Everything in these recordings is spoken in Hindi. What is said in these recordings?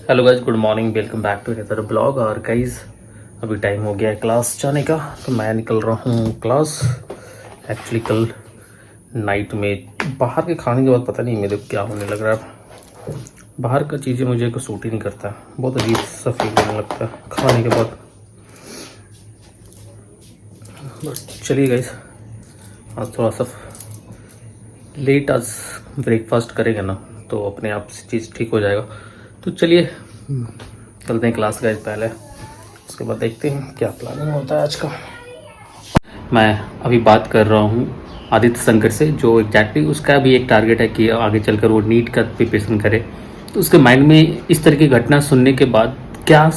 Hello guys, good morning, welcome back to another blog. और गाइज अभी टाइम हो गया है क्लास जाने का, तो मैं निकल रहा हूँ क्लास। एक्चुअली कल नाइट में बाहर के खाने के बाद पता नहीं मेरे को क्या होने लग रहा है। बाहर का चीज़ें मुझे को सूट ही नहीं करता, बहुत अजीब सा फील होने लगता है खाने के बाद। बस चलिए गाइज, आज थोड़ा सा लेट आज ब्रेकफास्ट करेंगे ना, तो अपने आप से चीज़ ठीक हो जाएगा। तो चलिए चलते हैं क्लास गाइज पहले, उसके बाद देखते हैं क्या प्लानिंग होता है आज का। मैं अभी बात कर रहा हूँ आदित्य शंकर से, जो एग्जैक्टली उसका भी एक टारगेट है कि आगे चलकर वो नीट का प्रिपरेशन करे। तो उसके माइंड में इस तरह की घटना सुनने के बाद क्या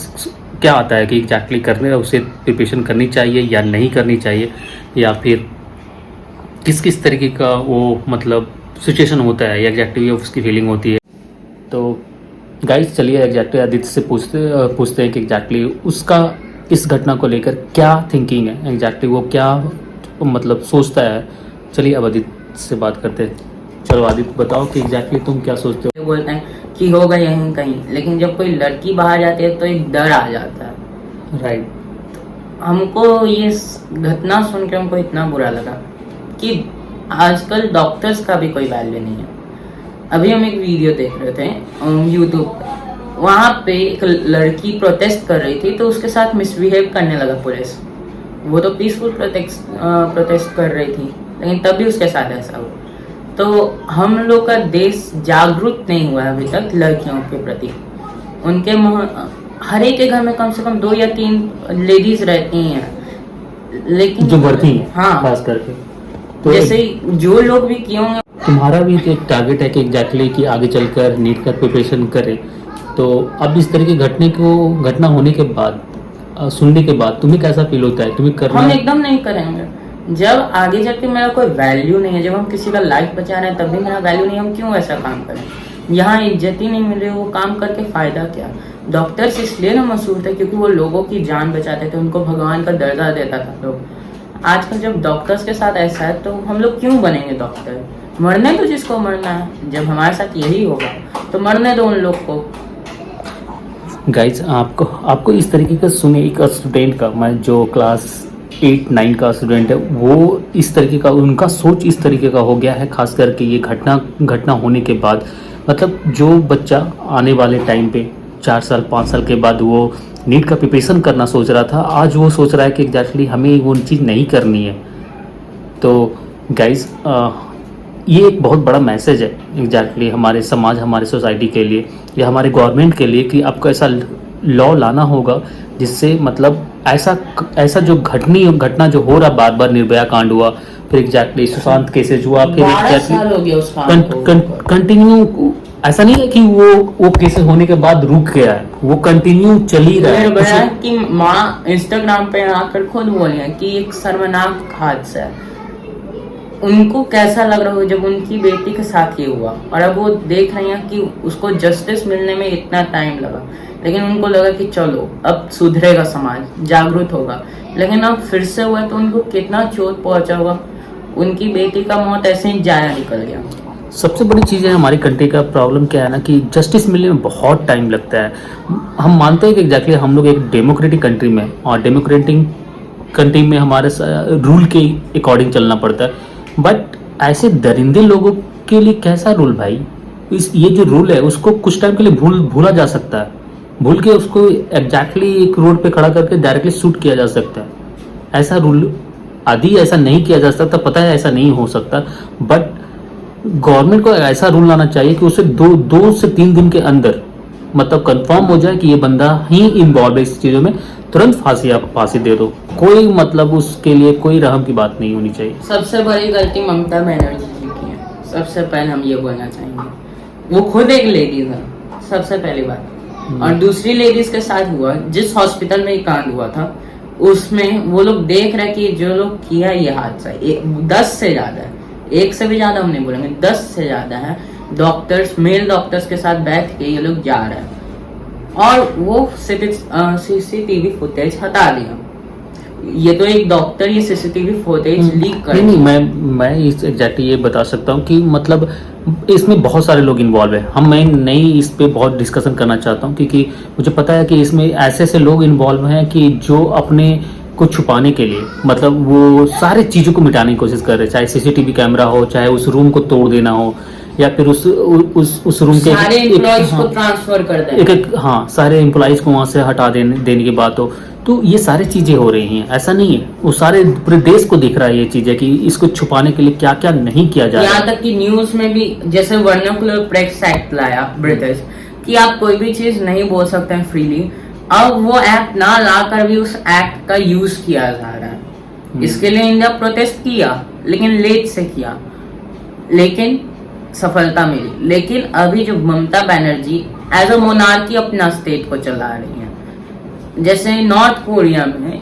क्या आता है कि एग्जैक्टली करने उसे प्रिपरेशन करनी चाहिए या नहीं करनी चाहिए, या फिर किस किस तरीके का वो मतलब सिचुएशन होता है या एग्जैक्टली उसकी फीलिंग होती है। तो गाइस चलिए एग्जैक्टली आदित्य से पूछते हैं कि एग्जैक्टली उसका इस घटना को लेकर क्या थिंकिंग है, एग्जैक्टली वो क्या मतलब सोचता है। चलिए अब आदित्य से बात करते हैं। चलो आदित्य बताओ कि एग्जैक्टली तुम क्या सोचते हो। बोलते हैं कि होगा यहीं कहीं, लेकिन जब कोई लड़की बाहर जाती है तो एक डर आ जाता है। राइट। हमको ये घटना सुन के हमको इतना बुरा लगा कि आजकल डॉक्टर्स का भी कोई वैल्यू नहीं है। अभी हम एक वीडियो देख रहे थे यूट्यूब पे, वहाँ पे एक लड़की प्रोटेस्ट कर रही थी तो उसके साथ मिसबिहेव करने लगा पुलिस। वो तो पीसफुल प्रोटेस्ट कर रही थी, लेकिन तब भी उसके साथ ऐसा हुआ। तो हम लोग का देश जागरूक नहीं हुआ है अभी तक लड़कियों के प्रति। उनके हर एक के घर में कम से कम 2 या 3 लेडीज रहती हैं, लेकिन जो बढ़ती हैं हाँ खास करके। तो जैसे जो लोग भी किए होंगे। तुम्हारा भी एक टारगेट है कि एग्जैक्टली कि आगे चलकर नीट का प्रिपरेशन करें। तो अब इस तरह की घटना होने के बाद सुनने के बाद तुम्हें कैसा फील होता है, तुम्हें करना? हम एकदम नहीं करेंगे। जब आगे जाके मेरा कोई वैल्यू नहीं है, जब हम किसी का लाइफ बचा रहे हैं तब भी मेरा वैल्यू नहीं है, हम क्यों ऐसा काम करें? यहाँ इज्जत ही नहीं मिल रही, वो काम करके फायदा क्या? डॉक्टर्स इसलिए ना मशहूर थे क्योंकि वो लोगों की जान बचाते थे, उनको भगवान का दर्जा देता था लोग। आजकल जब डॉक्टर्स के साथ ऐसा है तो हम लोग क्यों बनेंगे डॉक्टर? मरने तो जिसको मरना है, जब हमारे साथ यही होगा तो मरने दो उन लोग को। गाइज आपको इस तरीके का सुने एक स्टूडेंट का, मैं जो क्लास 8-9 का स्टूडेंट है, वो इस तरीके का उनका सोच इस तरीके का हो गया है, खास करके ये घटना होने के बाद। मतलब जो बच्चा आने वाले टाइम पे 4 साल 5 साल के बाद वो नीट का प्रिपरेशन करना सोच रहा था, आज वो सोच रहा है कि एग्जैक्टली हमें वो चीज़ नहीं करनी है। तो गाइज ये एक बहुत बड़ा मैसेज है एग्जैक्टली हमारे समाज, हमारे सोसाइटी के लिए या हमारे गवर्नमेंट के लिए, कि आपको ऐसा लॉ लाना होगा जिससे मतलब ऐसा जो घटना जो हो रहा बार बार, निर्भया कांड हुआ, फिर एग्जैक्टली सुशांत केसेज हुआ, फिर कंटिन्यू। ऐसा नहीं है कि वो केसेस होने के बाद रुक गया है, वो कंटिन्यू चल ही रहा है। कि माँ इंस्टाग्राम पे आकर खुद बोली है कि एक शर्मनाक हादसा है। उनको कैसा लग रहा हो जब उनकी बेटी के साथ ये हुआ, और अब वो देख रही हैं कि उसको जस्टिस मिलने में इतना टाइम लगा, लेकिन उनको लगा कि चलो अब सुधरेगा समाज, जागरूक होगा। लेकिन अब फिर से हुआ तो उनको कितना चोट पहुंचा होगा। उनकी बेटी का मौत ऐसे ही जाया निकल गया। सबसे बड़ी चीज़ है हमारी कंट्री का प्रॉब्लम क्या है ना, कि जस्टिस मिलने में बहुत टाइम लगता है। हम मानते हैं कि एग्जैक्टली हम लोग एक डेमोक्रेटिक कंट्री में, और डेमोक्रेटिक कंट्री में हमारे रूल के अकॉर्डिंग चलना पड़ता है। बट ऐसे दरिंदे लोगों के लिए कैसा रूल भाई? ये जो रूल है उसको कुछ टाइम के लिए भूला जा सकता है, भूल के उसको एग्जैक्टली एक रोड पे खड़ा करके डायरेक्टली शूट किया जा सकता है। ऐसा रूल आदि ऐसा नहीं किया जा सकता, पता है ऐसा नहीं हो सकता। बट गवर्नमेंट को ऐसा रूल लाना चाहिए कि उसे 2 से 3 दिन के अंदर मतलब कंफर्म हो जाए कि ये बंदा ही इन्वॉल्व है इस चीज़ों में, तुरंत फांसी दे दो। कोई मतलब उसके लिए कोई रहम की बात नहीं होनी चाहिए। सबसे बड़ी गलती ममता बनर्जी जी की है, सबसे पहले हम ये बोलना चाहेंगे। वो खुद एक लेडीज है, सबसे पहली बात। और दूसरी लेडीज के साथ हुआ, जिस हॉस्पिटल में ये कांड हुआ था, उसमें वो लोग देख रहे कि जो लोग किया ये हादसा 10 से ज्यादा है, 1 से भी ज्यादा हम नहीं बोलेंगे, 10 से ज्यादा है डॉक्टर्स, मेल डॉक्टर्स के साथ बैठ के ये लोग जा रहे हैं, और वो CCTV फुटेज हटा दिया। ये तो एक डॉक्टर ये सीसीटीवी फुटेज लीक कर नहीं मैं इस एग्जैक्टली ये बता सकता हूँ कि मतलब इसमें बहुत सारे लोग इन्वॉल्व है। मैं नहीं इस पे बहुत डिस्कशन करना चाहता हूँ क्योंकि मुझे पता है कि इसमें ऐसे ऐसे लोग इन्वॉल्व हैं कि जो अपने को छुपाने के लिए मतलब वो सारे चीज़ों को मिटाने की कोशिश कर रहे हैं, चाहे सीसीटीवी कैमरा हो, चाहे उस रूम को तोड़ देना हो, या फिर उस रूम के सारे एम्प्लॉइज को ट्रांसफर कर दें, हाँ सारे एम्प्लॉइज को वहाँ से हटा देने की बात हो। तो ये सारी चीजें हो रही हैं, ऐसा नहीं है, वो सारे पूरे देश को दिख रहा है ये चीजें कि इसको छुपाने के लिए क्या क्या नहीं किया जा रहा है। यहाँ तक कि न्यूज में भी जैसे वर्नाकुलर प्रेस एक्ट लाया ब्रिटिश कि आप कोई भी चीज नहीं बोल सकते हैं फ्रीली, अब वो एक्ट ना लाकर भी उस एक्ट का यूज किया जा रहा है। इसके लिए इंडिया प्रोटेस्ट किया लेकिन लेट से किया, लेकिन सफलता मिली। लेकिन अभी जो Mamata Banerjee as a monarchy अपना स्टेट को चला रही है, जैसे नॉर्थ कोरिया में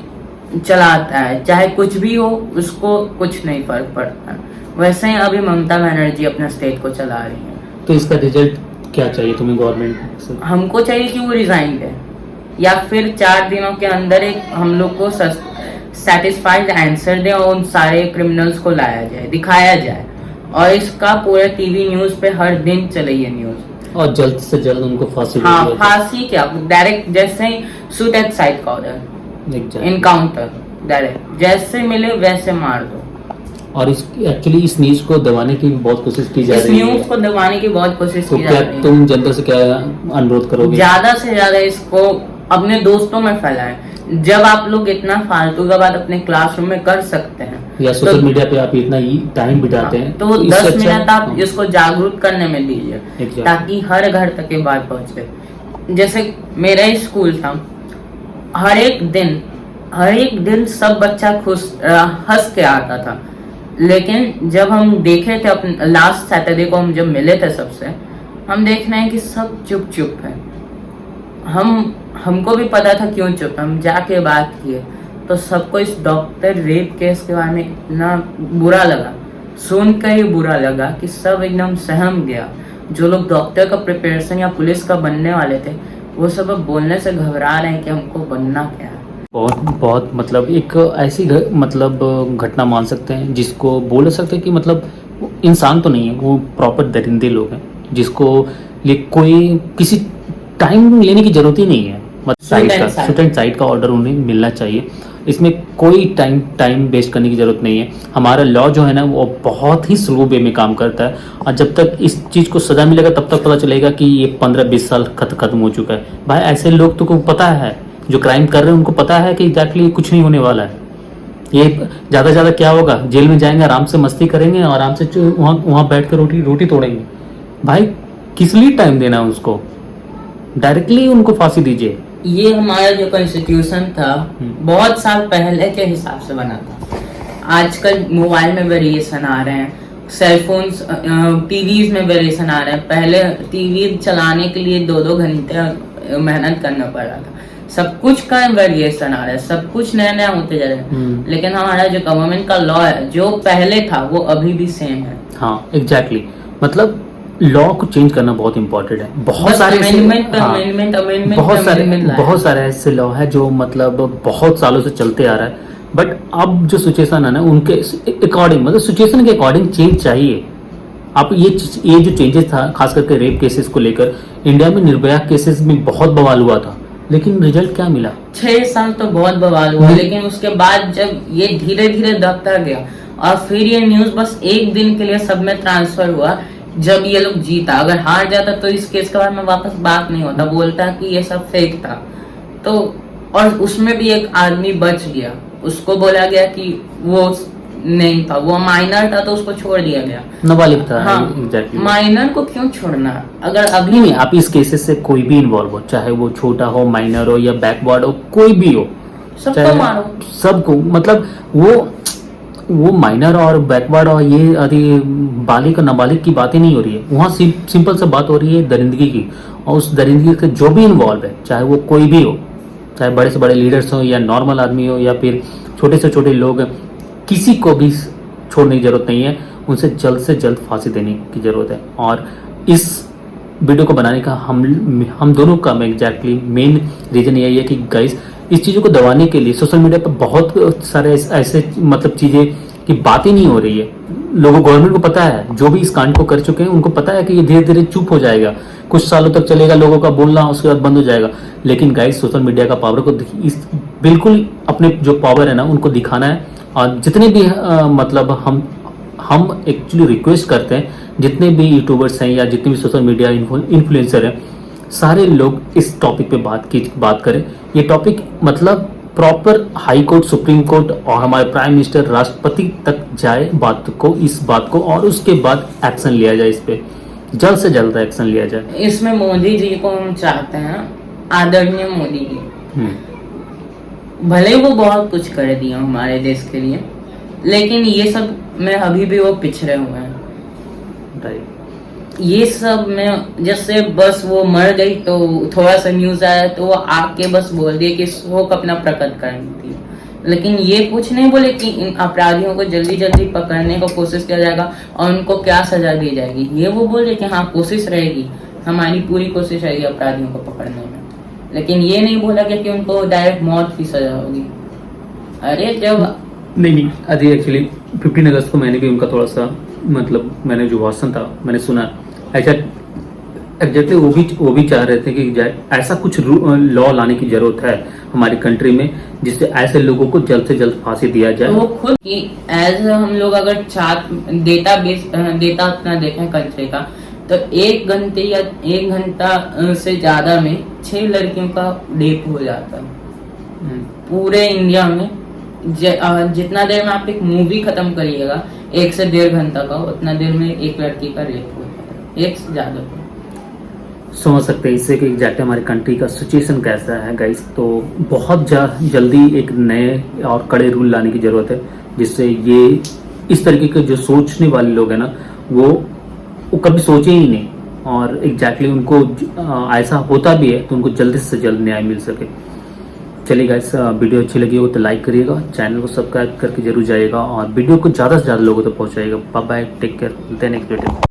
चलाता है, चाहे कुछ भी हो उसको कुछ नहीं फर्क पड़ता, वैसे ही अभी ममता बनर्जी अपना स्टेट को चला रही है। तो इसका रिजल्ट क्या चाहिए तुम्हें गवर्नमेंट से? हमको चाहिए कि वो रिजाइन दे या फिर 4 दिनों के अंदर एक हम लोग को सेटिस्फाइड आंसर दे और उन सारे क्रिमिनल्स को लाया जाए, दिखाया जाए, और इसका पूरे टीवी न्यूज पे हर दिन चले ये न्यूज, और जल्द से जल्द उनको फांसी। हाँ फांसी क्या, डायरेक्ट जैसे ही शूट एट साइट का ऑर्डर, इनकाउंटर डायरेक्ट, जैसे मिले वैसे मार दो। और इस एक्चुअली इस न्यूज को दबाने की बहुत कोशिश की जा रही है, इस न्यूज को दबाने की बहुत कोशिश तो की जा क्या रही है। तुम जनता से क्या अनुरोध करोगे? ज्यादा से ज्यादा इसको अपने दोस्तों में फैलाएं। जब आप लोग इतना फालतू का बात अपने क्लासरूम में कर सकते हैं या सोशल मीडिया पे आप इतना टाइम बिताते हैं, तो 10 मिनट आप इसको जागरूक करने में दीजिए ताकि हर घर तक ये बात पहुंचे। जैसे मेरा ही स्कूल था, हर एक दिन सब बच्चा खुश हंस के आता था, लेकिन जब हम देखे थे अपने लास्ट सैटरडे को हम जब मिले थे सबसे, हम देख रहे हैं कि सब चुप है। हमको भी पता था क्यों चुप, हम जाके बात किए तो सबको इस डॉक्टर रेप केस के बारे में इतना बुरा लगा, सुनकर ही बुरा लगा कि सब एकदम सहम गया। जो लोग डॉक्टर का प्रिपरेशन या पुलिस का बनने वाले थे वो सब अब बोलने से घबरा रहे हैं कि हमको बनना क्या है। बहुत मतलब एक ऐसी मतलब घटना मान सकते हैं जिसको बोल सकते हैं कि मतलब इंसान तो नहीं है, वो प्रॉपर दरिंदे लोग हैं जिसको लिए कोई किसी टाइम लेने की जरूरत ही नहीं है। मतलब साइड का ऑर्डर उन्हें मिलना चाहिए, इसमें कोई टाइम वेस्ट करने की जरूरत नहीं है। हमारा लॉ जो है ना वो बहुत ही स्लो वे में काम करता है, और जब तक इस चीज़ को सजा मिलेगा तब तक पता चलेगा कि ये 15-20 साल खत्म हो चुका है। भाई ऐसे लोग तो को पता है, जो क्राइम कर रहे हैं उनको पता है कि एग्जैक्टली कुछ नहीं होने वाला है। ये ज़्यादा से ज़्यादा क्या होगा, जेल में जाएंगे, आराम से मस्ती करेंगे और आराम से वहाँ बैठ कर रोटी तोड़ेंगे। भाई किस लिए टाइम देना है उसको, डायरेक्टली उनको फांसी दीजिए। ये हमारा जो कॉन्स्टिट्यूशन था बहुत साल पहले के हिसाब से बना था। आजकल मोबाइल में वेरिएशन आ रहे हैं, सेलफोन्स टीवीज में वेरिएशन आ रहे हैं। पहले टीवी चलाने के लिए 2-2 घंटे मेहनत करना पड़ रहा था। सब कुछ का वेरिएशन आ रहा है, सब कुछ नया होते जा रहा है, लेकिन हमारा जो गवर्नमेंट का लॉ है जो पहले था वो अभी भी सेम है। हाँ एग्जैक्टली मतलब लॉ को चेंज करना बहुत इंपॉर्टेंट है। बहुत सारे ऐसे लॉ है जो मतलब बहुत सालों से चलते आ रहा है, बट अब जो सिचुएशन है ना उनके अकॉर्डिंग मतलब सिचुएशन के अकॉर्डिंग चेंज चाहिए। अब ये जो चेंजेस था खास करके रेप केसेस को लेकर, इंडिया में निर्भया केसेस में बहुत बवाल हुआ था, लेकिन रिजल्ट क्या मिला? 6 साल तो बहुत बवाल हुआ, लेकिन उसके बाद जब ये धीरे धीरे दबता गया और फिर ये न्यूज बस एक दिन के लिए सब में ट्रांसफर हुआ। जब ये लोग जीता, अगर हार जाता तो इस केस के बारे में वापस बात नहीं होता, बोलता कि ये सब फेक था। तो और उसमें भी एक आदमी बच गया, उसको बोला गया कि वो नहीं था, वो माइनर था तो उसको छोड़ दिया गया, नाबालिग था। हाँ, exactly. माइनर को क्यों छोड़ना? अगर अभी नहीं, आप इस केसेस से कोई भी इन्वॉल्व हो, चाहे वो छोटा हो, माइनर हो या बैकवर्ड हो, कोई भी हो, सबको मारो, सबको। मतलब वो माइनर और बैकवर्ड और ये अरे बालिग और नाबालिग की बात ही नहीं हो रही है, वहाँ सिंपल सा बात हो रही है दरिंदगी की। और उस दरिंदगी के जो भी इन्वॉल्व है, चाहे वो कोई भी हो, चाहे बड़े से बड़े लीडर्स हो या नॉर्मल आदमी हो या फिर छोटे से छोटे लोग, किसी को भी छोड़ने की जरूरत नहीं है, उनसे जल्द फांसी देने की जरूरत है। और इस वीडियो को बनाने का हम दोनों का एग्जैक्टली मेन रीजन यही है कि गाइस इस चीज़ों को दबाने के लिए सोशल मीडिया पर बहुत सारे ऐसे मतलब चीज़ें की बात ही नहीं हो रही है। लोगों गवर्नमेंट को पता है, जो भी इस कांड को कर चुके हैं उनको पता है कि ये धीरे धीरे चुप हो जाएगा, कुछ सालों तक चलेगा लोगों का बोलना, उसके बाद बंद हो जाएगा। लेकिन गाइस सोशल मीडिया का पावर को इस बिल्कुल अपने जो पावर है ना उनको दिखाना है। और जितने भी मतलब हम एक्चुअली रिक्वेस्ट करते हैं, जितने भी यूट्यूबर्स हैं या जितने भी सोशल मीडिया इन्फ्लुएंसर हैं, सारे लोग इस टॉपिक पे बात करें। ये टॉपिक मतलब proper high court, supreme court और हमारे प्राइम मिनिस्टर, राष्ट्रपति तक जाए इस बात को और उसके बाद एक्शन लिया जाए, इस पे जल्द से जल्द एक्शन लिया जाए। इसमें मोदी जी को हम चाहते हैं, आदरणीय मोदी जी। भले वो बहुत कुछ कर दिया हमारे देश के लिए, लेकिन ये सब में अभी भी वो पिछड़े हुए हैं। ये सब में जैसे बस वो मर गई तो थोड़ा सा न्यूज आया तो वो आके बस बोल दिए कि शोक अपना प्रकट करनी थी, लेकिन ये कुछ नहीं बोले कि इन अपराधियों को जल्दी जल्दी पकड़ने को कोशिश किया जाएगा और उनको क्या सजा दी जाएगी। ये वो बोल रहे कि हाँ कोशिश रहेगी, हमारी पूरी कोशिश रहेगी अपराधियों को पकड़ने में, लेकिन ये नहीं बोला गया कि उनको डायरेक्ट मौत की सजा होगी। अरे जब नहीं अभी एक्चुअली 15 अगस्त को मैंने भी उनका थोड़ा सा मतलब मैंने जो भाषण था मैंने सुना, एग्जैक्टली वो भी चाह रहे थे कि ऐसा कुछ लॉ लाने की जरूरत है हमारी कंट्री में जिससे ऐसे लोगों को जल्द से जल्द फांसी दिया जाए। वो खुद की एज हम लोग अगर डेटा अपना देखें कंट्री का, तो 1 घंटे या 1 घंटा से ज्यादा में 6 लड़कियों का रेप हो जाता है पूरे इंडिया में। जितना देर में आप एक मूवी खत्म करिएगा 1 से 1.5 घंटा का, उतना देर में एक लड़की का रेप हो जाता है, 1 से ज्यादा। समझ सकते हैं इससे कि एग्जैक्टली हमारी कंट्री का सिचुएशन कैसा है गाइस। तो बहुत जल्दी एक नए और कड़े रूल लाने की जरूरत है जिससे ये इस तरीके के जो सोचने वाले लोग हैं ना वो कभी सोचे ही नहीं, और एग्जैक्टली उनको ऐसा होता भी है तो उनको जल्द से जल्द न्याय मिल सके। चलिए गाइस, वीडियो अच्छी लगी हो तो लाइक करिएगा, चैनल को सब्सक्राइब करके जरूर जाइएगा और वीडियो को ज़्यादा से ज़्यादा लोगों तक पहुँचाइएगा। बाय बाय, टेक केयर, मिलते हैं नेक्स्ट वीडियो।